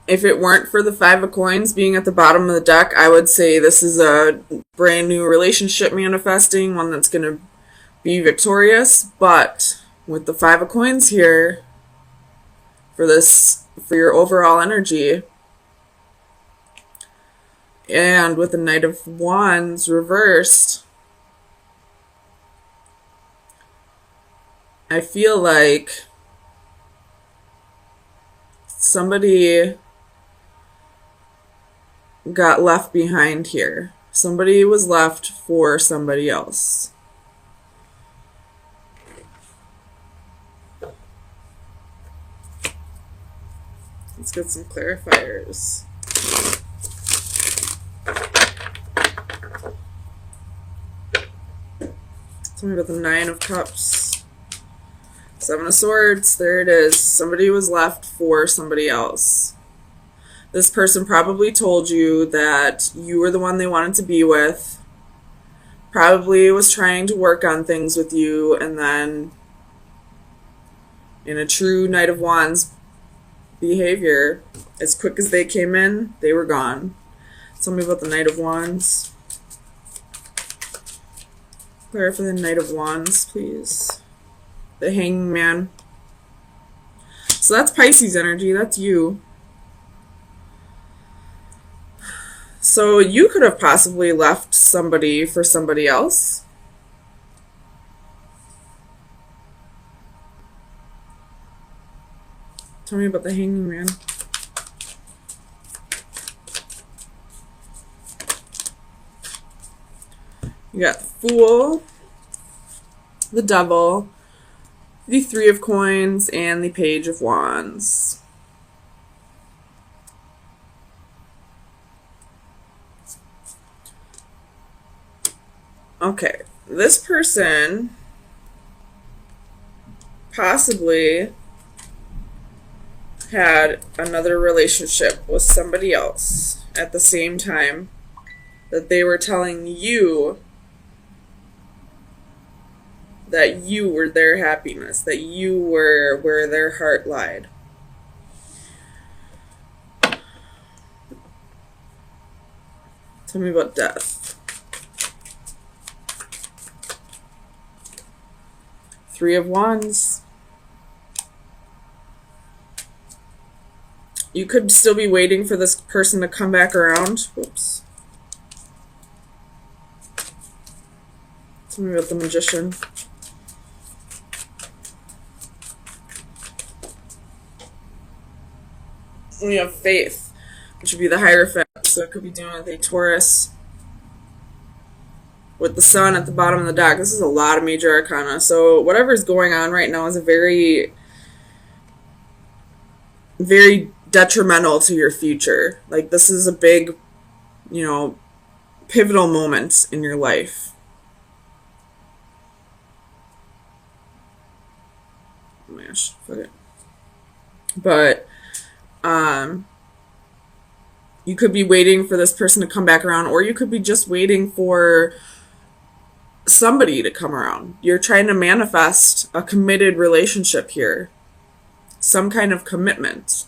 If it weren't for the Five of Coins being at the bottom of the deck, I would say this is a brand new relationship manifesting, one that's going to be victorious. But with the Five of Coins here, for your overall energy, and with the Knight of Wands reversed, I feel like somebody got left behind here. Somebody was left for somebody else. Let's get some clarifiers. Tell me about the Nine of Cups. Seven of Swords. There it is. Somebody was left for somebody else. This person probably told you that you were the one they wanted to be with. Probably was trying to work on things with you, and then in a true Knight of Wands behavior, as quick as they came in, they were gone. Tell me about the Knight of Wands. Clarify the Knight of Wands, please. The Hanged Man. So that's Pisces energy. That's you. So you could have possibly left somebody for somebody else. Tell me about the Hanging Man. You got the Fool, the Devil, the Three of Coins, and the Page of Wands. Okay, this person possibly had another relationship with somebody else at the same time that they were telling you that you were their happiness, that you were where their heart lied. Tell me about death. Three of Wands. You could still be waiting for this person to come back around. Whoops. Tell me about the Magician. We have Faith, which would be the Hierophant. So it could be doing with a Taurus. With the Sun at the bottom of the deck. This is a lot of major arcana. So whatever's going on right now is a very, very detrimental to your future. Like, this is a big, pivotal moment in your life. Oh my gosh, fuck it. But you could be waiting for this person to come back around, or you could be just waiting for somebody to come around. You're trying to manifest a committed relationship here. Some kind of commitment.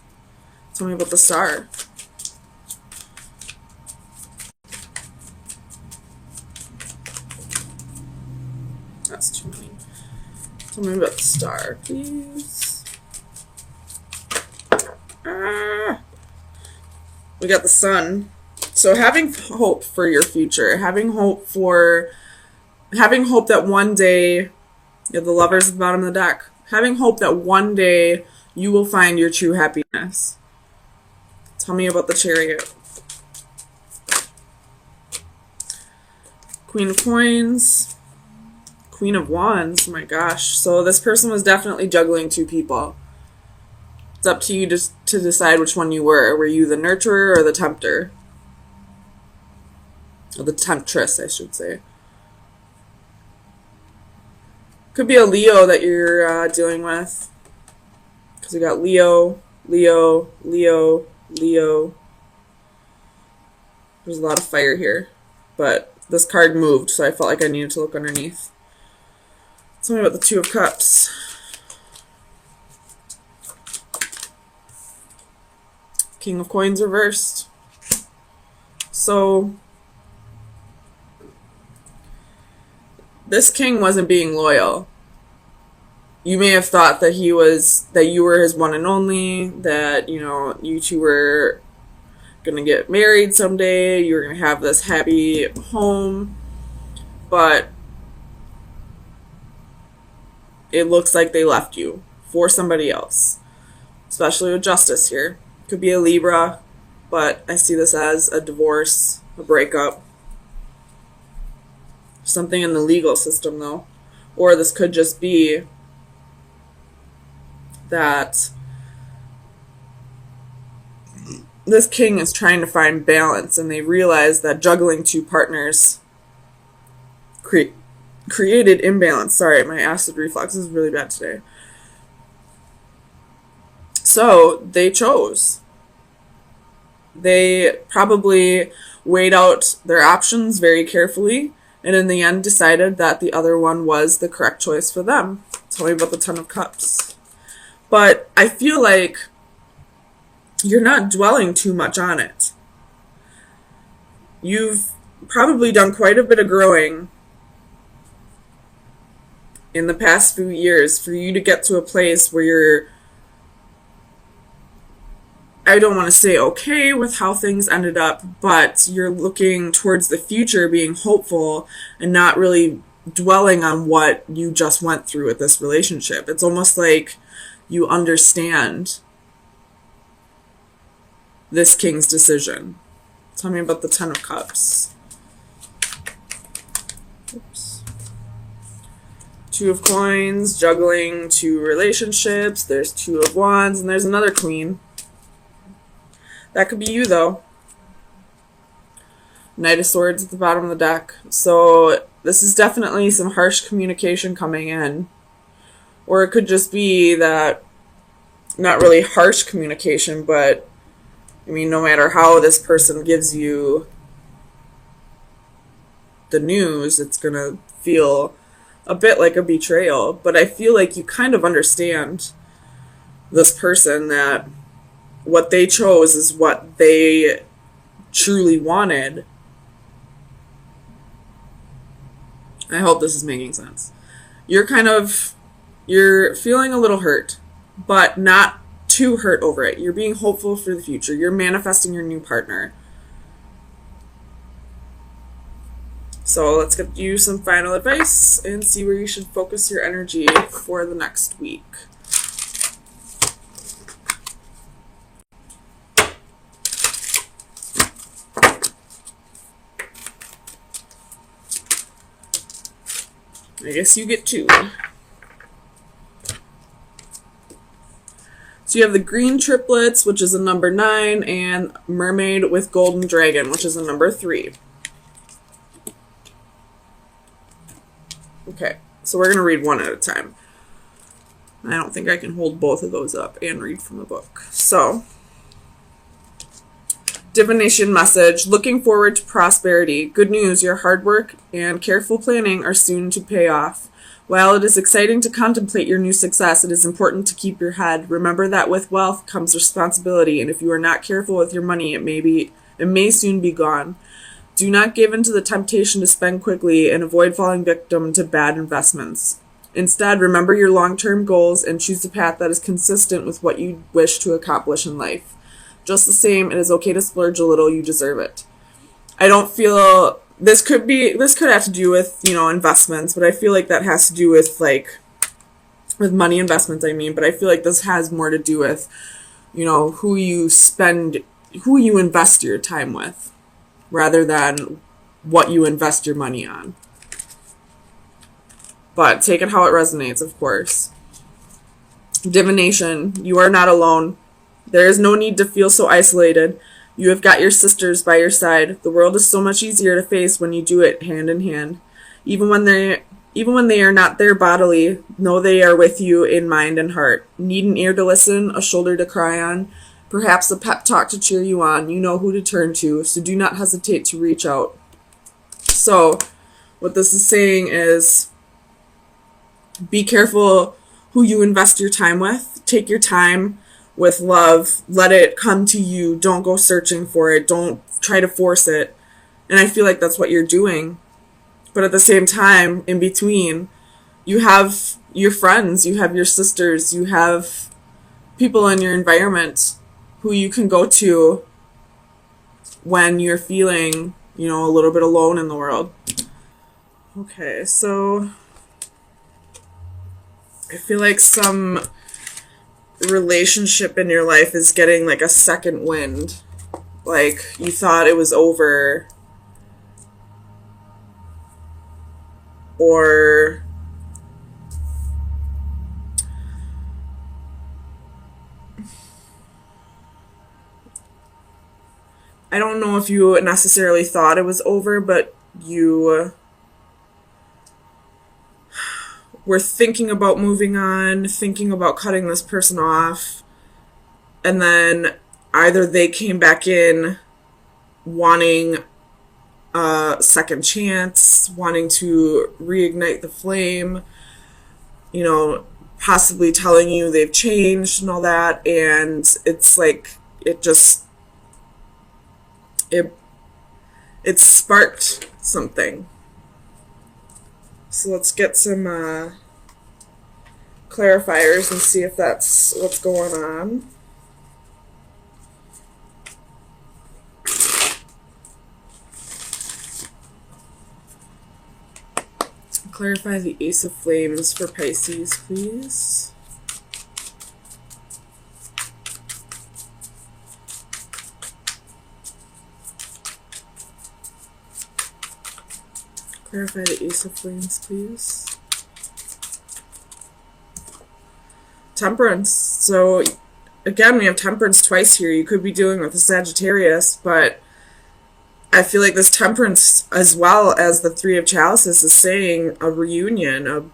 Tell me about the Star. That's too many. Tell me about the Star, please. We got the Sun. So having hope for your future, having hope that one day, you have the Lovers at the bottom of the deck, having hope that one day you will find your true happiness. Tell me about the Chariot. Queen of Coins, Queen of Wands, oh my gosh. So this person was definitely juggling two people. It's up to you to decide which one you were. Were you the nurturer or the tempter? Or the temptress, I should say. Could be a Leo that you're dealing with. Because we got Leo, Leo, Leo, Leo. There's a lot of fire here. But this card moved, so I felt like I needed to look underneath. Tell me about the Two of Cups. King of Coins reversed. So this king wasn't being loyal. You may have thought that you were his one and only, that, you two were going to get married someday, you were going to have this happy home, but it looks like they left you for somebody else, especially with justice here. Could be a Libra, but I see this as a divorce, a breakup, something in the legal system though. Or this could just be that this king is trying to find balance, and they realize that juggling two partners created imbalance. Sorry, my acid reflux is really bad today. So they chose. They probably weighed out their options very carefully, and in the end decided that the other one was the correct choice for them. Tell me about the Ten of Cups. But I feel like you're not dwelling too much on it. You've probably done quite a bit of growing in the past few years for you to get to a place where you're, I don't want to say okay with how things ended up, but you're looking towards the future, being hopeful, and not really dwelling on what you just went through with this relationship. It's almost like you understand this king's decision. Tell me about the Ten of Cups. Oops. Two of Coins, juggling two relationships. There's Two of Wands, and there's another Queen. That could be you, though. Knight of Swords at the bottom of the deck. So this is definitely some harsh communication coming in. Or it could just be that, not really harsh communication, but, no matter how this person gives you the news, it's going to feel a bit like a betrayal. But I feel like you kind of understand this person, that what they chose is what they truly wanted. I hope this is making sense. You're feeling a little hurt, but not too hurt over it. You're being hopeful for the future. You're manifesting your new partner. So let's get you some final advice and see where you should focus your energy for the next week. I guess you get two. So you have the Green Triplets, which is a number 9, and Mermaid with Golden Dragon, which is a number 3. Okay, so we're going to read one at a time. I don't think I can hold both of those up and read from the book. So, divination message: looking forward to prosperity. Good news, your hard work and careful planning are soon to pay off. While it is exciting to contemplate your new success, it is important to keep your head. Remember that with wealth comes responsibility, and if you are not careful with your money, it may soon be gone. Do not give in to the temptation to spend quickly and avoid falling victim to bad investments. Instead, remember your long-term goals and choose a path that is consistent with what you wish to accomplish in life. Just the same, it is okay to splurge a little. You deserve it. I don't feel this could have to do with, investments, but I feel like that has to do with with money investments, but I feel like this has more to do with, who you invest your time with rather than what you invest your money on. But take it how it resonates, of course. Divination, you are not alone. There is no need to feel so isolated. You have got your sisters by your side. The world is so much easier to face when you do it hand in hand. Even when they are not there bodily, know they are with you in mind and heart. Need an ear to listen, a shoulder to cry on, perhaps a pep talk to cheer you on. You know who to turn to, so do not hesitate to reach out. So, what this is saying is, be careful who you invest your time with. Take your time with love. Let it come to you. Don't go searching for it. Don't try to force it. And I feel like that's what you're doing. But at the same time, in between, you have your friends, you have your sisters, you have people in your environment who you can go to when you're feeling, a little bit alone in the world. Okay, so I feel like some relationship in your life is getting like a second wind. Like you thought it was over, or I don't know if you necessarily thought it was over, but you were thinking about moving on, thinking about cutting this person off, and then either they came back in wanting a second chance, wanting to reignite the flame, possibly telling you they've changed and all that, and it's like it sparked something. So let's get some clarifiers and see if that's what's going on. Clarify the Ace of Flames for Pisces, please. Clarify the Ace of Flames, please. Temperance. So, again, we have Temperance twice here. You could be dealing with a Sagittarius, but I feel like this Temperance, as well as the Three of Chalices, is saying a reunion,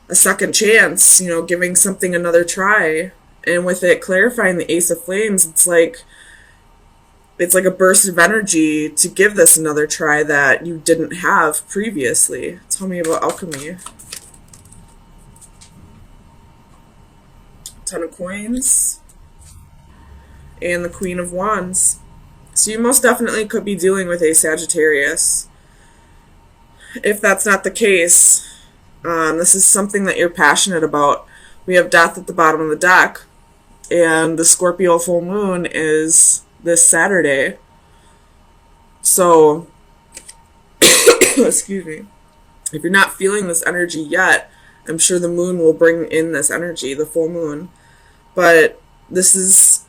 a second chance, giving something another try. And with it clarifying the Ace of Flames, it's like a burst of energy to give this another try that you didn't have previously. Tell me about alchemy. Ten of Coins. And the Queen of Wands. So you most definitely could be dealing with a Sagittarius. If that's not the case, this is something that you're passionate about. We have Death at the bottom of the deck. And the Scorpio full moon is this Saturday. So, excuse me. If you're not feeling this energy yet, I'm sure the moon will bring in this energy, the full moon. But this is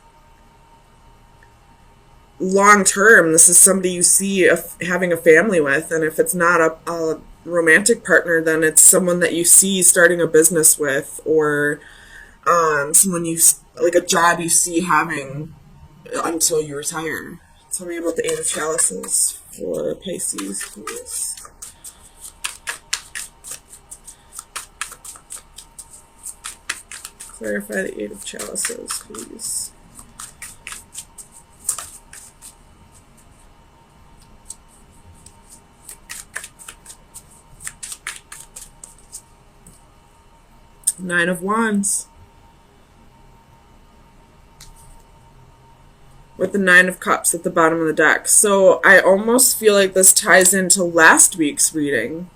long term. This is somebody you see having a family with. And if it's not a romantic partner, then it's someone that you see starting a business with, or someone like a job you see having until you retire. Tell me about the Eight of Chalices for Pisces, please. Clarify the Eight of Chalices, please. Nine of Wands. With the Nine of Cups at the bottom of the deck. So I almost feel like this ties into last week's reading,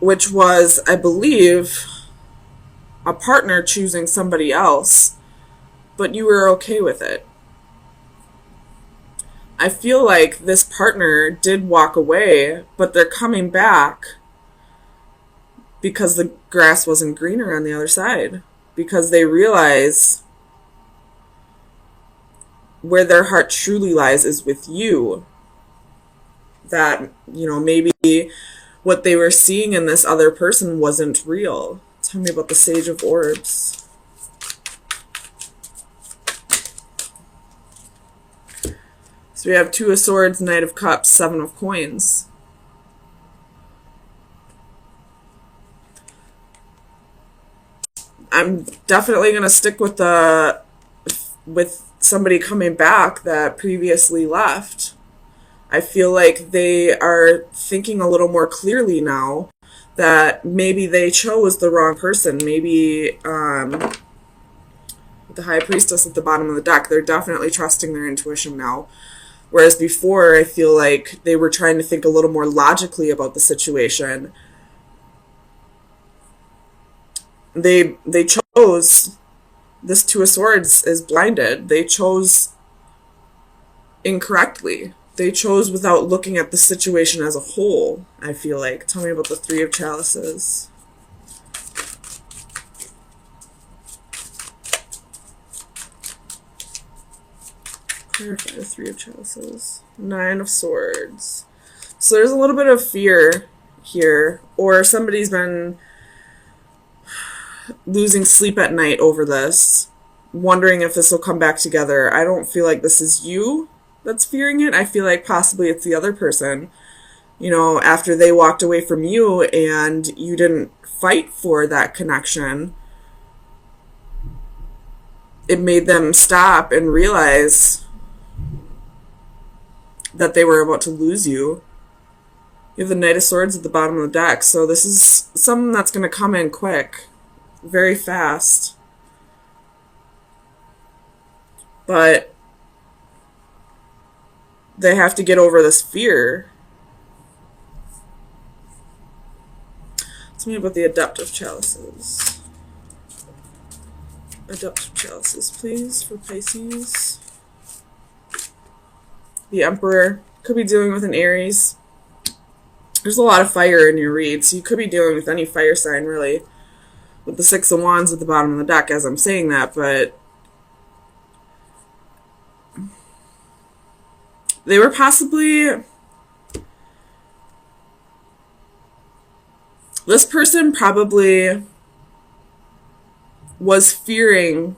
which was, I believe, a partner choosing somebody else, but you were okay with it. I feel like this partner did walk away, but they're coming back because the grass wasn't greener on the other side. Because they realize where their heart truly lies is with you. That, maybe what they were seeing in this other person wasn't real. Tell me about the Sage of Orbs. So we have Two of Swords, Knight of Cups, Seven of Coins. I'm definitely going to stick with somebody coming back that previously left. I feel like they are thinking a little more clearly now. that maybe they chose the wrong person. Maybe the High Priestess at the bottom of the deck, they're definitely trusting their intuition now. Whereas before, I feel like they were trying to think a little more logically about the situation. They chose, this Two of Swords is blinded. They chose incorrectly. They chose without looking at the situation as a whole, I feel like. Tell me about the Three of Chalices. Clarify the Three of Chalices. Nine of Swords. So there's a little bit of fear here, or somebody's been losing sleep at night over this, wondering if this will come back together. I don't feel like this is you that's fearing it. I feel like possibly it's the other person. You know, after they walked away from you and you didn't fight for that connection, it made them stop and realize that they were about to lose you. You have the Knight of Swords at the bottom of the deck, so this is something that's going to come in quick, very fast. But they have to get over this fear. Tell me about the Adaptive Chalices. Adaptive Chalices, please, for Pisces. The Emperor. Could be dealing with an Aries. There's a lot of fire in your read, so you could be dealing with any fire sign, really. With the Six of Wands at the bottom of the deck as I'm saying that, but they were possibly... This person probably was fearing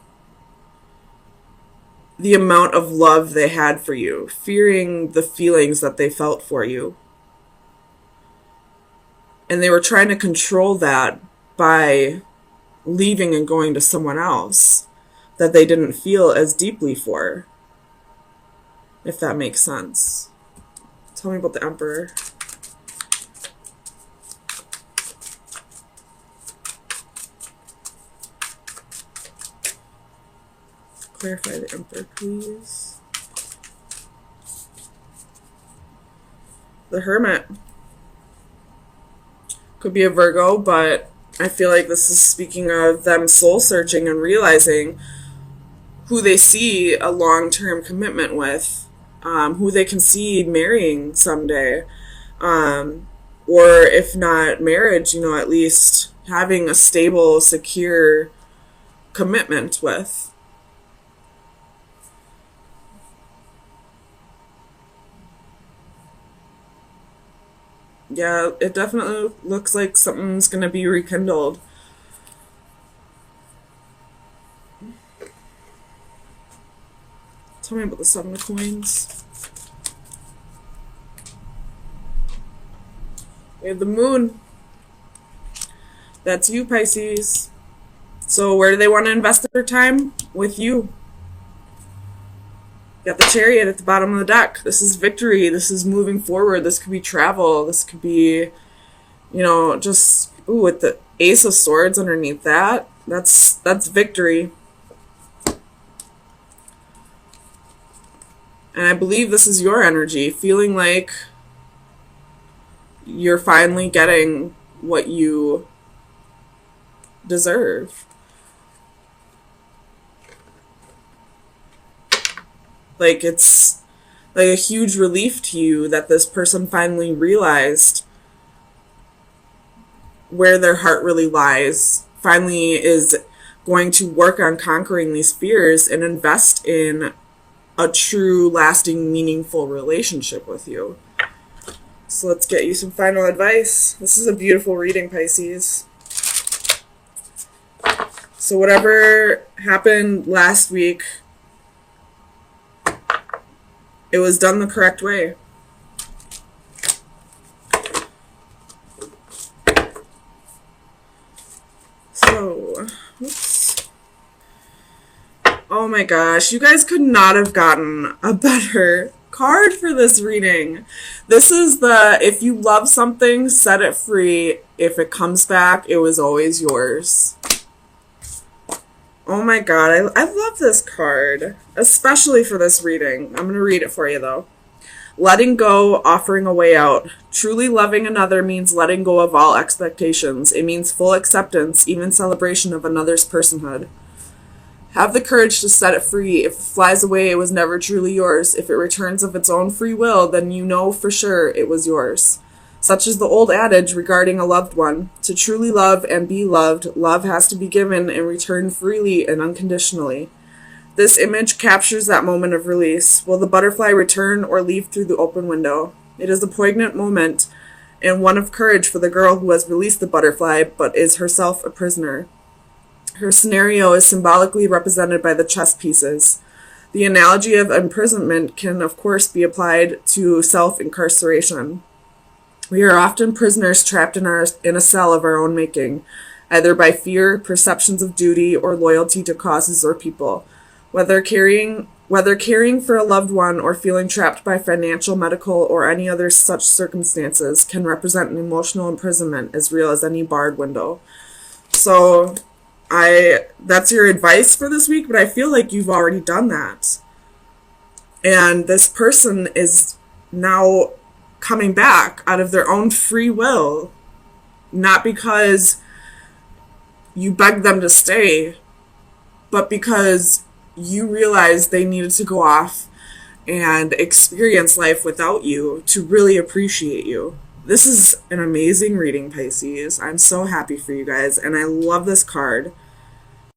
the amount of love they had for you, fearing the feelings that they felt for you. And they were trying to control that by leaving and going to someone else that they didn't feel as deeply for, if that makes sense. Tell me about the Emperor. Clarify the Emperor, please. The Hermit. Could be a Virgo, but I feel like this is speaking of them soul searching and realizing who they see a long-term commitment with, who they can see marrying someday, or if not marriage, you know, at least having a stable, secure commitment with. Yeah, it definitely looks like something's going to be rekindled. Tell me about the Seven of Coins. We have the Moon. That's you, Pisces. So where do they want to invest their time? With you. Got the Chariot at the bottom of the deck. This is victory. This is moving forward. This could be travel. This could be, you know, just, ooh, with the Ace of Swords underneath that. That's victory. And I believe this is your energy, feeling like you're finally getting what you deserve. Like, it's like a huge relief to you that this person finally realized where their heart really lies, finally is going to work on conquering these fears and invest in a true, lasting, meaningful relationship with you. So let's get you some final advice. This is a beautiful reading, Pisces. So whatever happened last week, it was done the correct way. So, oops. Oh my gosh, you guys could not have gotten a better card for this reading. This is the, if you love something, set it free. If it comes back, it was always yours. Oh my god, I love this card, especially for this reading. I'm going to read it for you, though. Letting go, offering a way out. Truly loving another means letting go of all expectations. It means full acceptance, even celebration of another's personhood. Have the courage to set it free. If it flies away, it was never truly yours. If it returns of its own free will, then you know for sure it was yours. Such is the old adage regarding a loved one. To truly love and be loved, love has to be given and returned freely and unconditionally. This image captures that moment of release. Will the butterfly return or leave through the open window? It is a poignant moment and one of courage for the girl who has released the butterfly but is herself a prisoner. Her scenario is symbolically represented by the chess pieces. The analogy of imprisonment can, of course, be applied to self-incarceration. We are often prisoners trapped in a cell of our own making, either by fear, perceptions of duty, or loyalty to causes or people. Whether caring for a loved one or feeling trapped by financial, medical, or any other such circumstances can represent an emotional imprisonment as real as any barred window. So that's your advice for this week, but I feel like you've already done that. And this person is now coming back out of their own free will, not because you begged them to stay, but because you realized they needed to go off and experience life without you to really appreciate you. This is an amazing reading, Pisces. I'm so happy for you guys, and I love this card.